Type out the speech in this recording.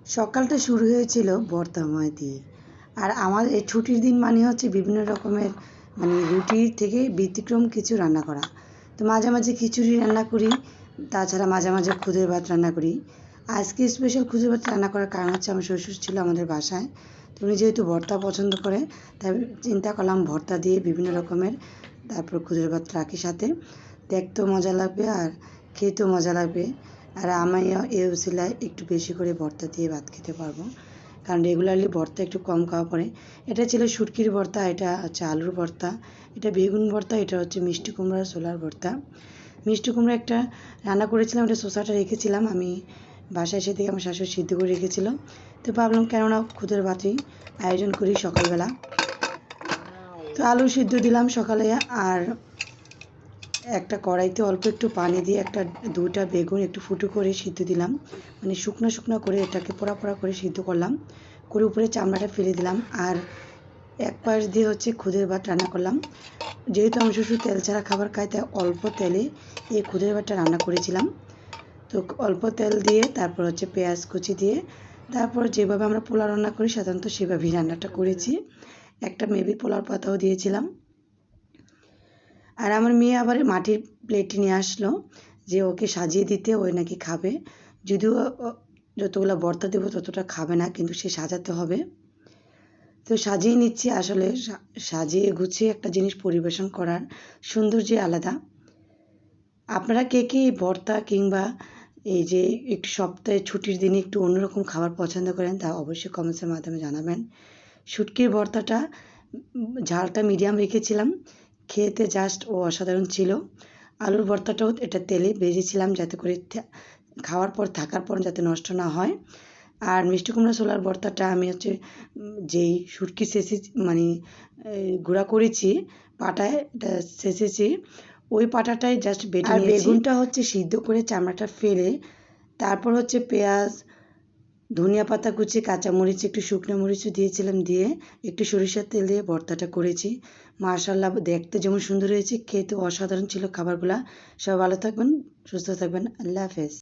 সকালটা শুরু হয়েছিল ভর্তাময় দিয়ে। আর আমার এই ছুটির দিন মানে হচ্ছে বিভিন্ন রকমের রুটির থেকে ব্যতিক্রম কিছু রান্না করা। তো মাঝে মাঝে খিচুড়ি রান্না করি, তাছাড়া মাঝে মাঝে খুদের ভাত রান্না করি। আজকে স্পেশাল খুদের ভাত রান্না করার কারণ হচ্ছে আমার শ্বশুর ছিল আমাদের বাসায়। তো উনি যেহেতু ভর্তা পছন্দ করে, তাই চিন্তা করলাম ভর্তা দিয়ে বিভিন্ন রকমের তারপর খুদের ভাত রাখি সাথে। দেখতেও মজা লাগবে আর খেতেও মজা লাগবে। আর আমি এই উসিলায় একটু বেশি করে ভর্তা দিয়ে ভাত খেতে পারবো, কারণ রেগুলারলি ভর্তা একটু কম খাওয়া পড়ে। এটা ছিল শুটকির ভর্তা, এটা হচ্ছে আলুর ভর্তা, এটা বেগুন ভর্তা, এটা হচ্ছে মিষ্টি কুমড়ার ছোলার ভর্তা। মিষ্টি কুমড়া একটা রান্না করেছিলাম, এটা শসাটা রেখেছিলাম আমি বাসায় এসে থেকে আমার শাশুড়ি সিদ্ধ করে রেখেছিল। তো ভাবলাম কেননা খুদের ভাতই আয়োজন করি সকালবেলা। তো আলু সিদ্ধ দিলাম সকালে, আর একটা কড়াইতে অল্প একটু পানি দিয়ে দুটা বেগুন একটু ফুটো করে সিদ্ধ দিলাম, শুকনো শুকনো করে এটাকে পোড়া পোড়া করে সিদ্ধ করলাম, করে উপরে চামড়াটা ফেলে দিলাম। আর এক পাশ দিয়ে হচ্ছে খুদের ভাত রান্না করলাম। যেহেতু আমি শ্বশুর তেল ছাড়া খাবার খাই, তাই অল্প তেলে এই খুদের ভাতটা রান্না করেছিলাম। তো অল্প তেল দিয়ে তারপর হচ্ছে পেঁয়াজ কুচি দিয়ে, তারপর যেভাবে আমরা পোলাও রান্না করি সাধারণত সেভাবেই রান্নাটা করেছি। একটা মেবি পোলাওর পাতাও দিয়েছিলাম। আর আমার মেয়ে আবার মাটির প্লেটে নিয়ে আসলো যে ওকে সাজিয়ে দিতে, ওই নাকি খাবে। যদিও যতগুলো ভর্তা দেবো ততটা খাবে না, কিন্তু সে সাজাতে হবে। তো সাজিয়ে নিচ্ছি। আসলে সাজিয়ে গুছিয়ে একটা জিনিস পরিবেশন করার সৌন্দর্যই আলাদা। আপনারা কে কে ভর্তা কিংবা এই যে একটু সপ্তাহে ছুটির দিনে একটু অন্যরকম খাবার পছন্দ করেন, তা অবশ্যই কমেন্টসের মাধ্যমে জানাবেন। শুটকির ভর্তাটা ঝালটা মিডিয়াম রেখেছিলাম, খেতে জাস্ট ও অসাধারণ ছিল। আলুর ভর্তাটাও এটা তেলে ভেজেছিলাম যাতে করে খাওয়ার পর থাকার পর যাতে নষ্ট না হয়। আর মিষ্টি কুমড়া ছোলার ভর্তাটা আমি হচ্ছে যেই শুটকি গুঁড়া করেছি পাটায়, এটা ছেঁচেছি, ওই পাটাটাই জাস্ট বেটে নিয়েছি। আর বেগুনটা হচ্ছে সিদ্ধ করে চামড়াটা ফেলে তারপর হচ্ছে পেঁয়াজ, ধনিয়া পাতা কুচি, কাঁচামরিচ, একটু শুকনো মরিচও দিয়েছিলাম, দিয়ে একটু সরিষার তেল দিয়ে ভর্তাটা করেছি। মাশাআল্লাহ, দেখতে যেমন সুন্দর হয়েছে, খেতে অসাধারণ ছিল খাবারগুলা। সবাই ভালো থাকবেন, সুস্থ থাকবেন। আল্লাহ হাফেজ।